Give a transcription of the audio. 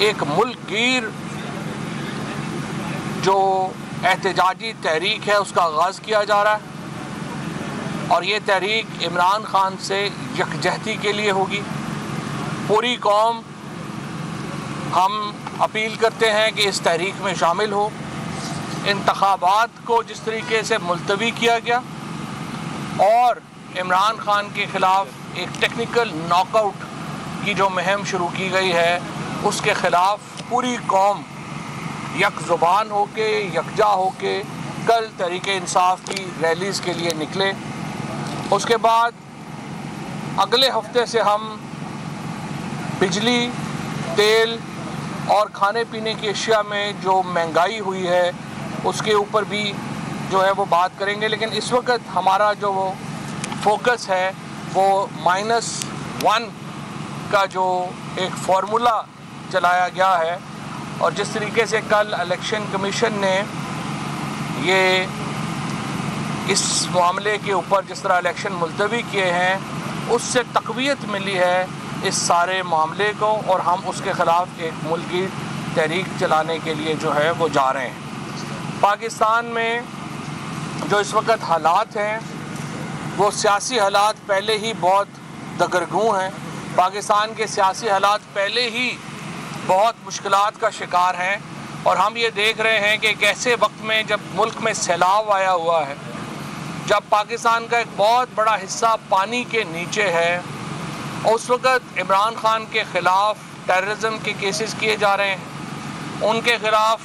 एक मुल्कगीर जो एहतजाजी तहरीक है उसका आगाज़ किया जा रहा है और ये तहरीक इमरान खान से यकजहती के लिए होगी। पूरी कौम हम अपील करते हैं कि इस तहरीक में शामिल हो। इंतखाबात को जिस तरीके से मुलतवी किया गया और इमरान खान के ख़िलाफ़ एक टेक्निकल नॉकआउट की जो मुहिम शुरू की गई है उसके ख़िलाफ़ पूरी कौम यक ज़ुबान होके यकजा होके कल तहरीके इंसाफ की रैलीज़ के लिए निकले। उसके बाद अगले हफ्ते से हम बिजली, तेल और खाने पीने की अशिया में जो महंगाई हुई है उसके ऊपर भी जो है वो बात करेंगे। लेकिन इस वक्त हमारा जो वो फोकस है वो -1 का जो एक फार्मूला चलाया गया है और जिस तरीके से कल इलेक्शन कमीशन ने ये इस मामले के ऊपर जिस तरह इलेक्शन मुलतवी किए हैं उससे तक़वियत मिली है इस सारे मामले को और हम उसके ख़िलाफ़ एक मुल्की तहरीक चलाने के लिए जो है वो जा रहे हैं। पाकिस्तान में जो इस वक्त हालात हैं वो सियासी हालात पहले ही बहुत दगरगूं हैं। पाकिस्तान के सियासी हालात पहले ही बहुत मुश्किलात का शिकार हैं और हम ये देख रहे हैं कि एक ऐसे वक्त में जब मुल्क में सैलाब आया हुआ है, जब पाकिस्तान का एक बहुत बड़ा हिस्सा पानी के नीचे है, उस वक्त इमरान खान के ख़िलाफ़ टेररिज्म के केसेस किए जा रहे हैं, उनके ख़िलाफ़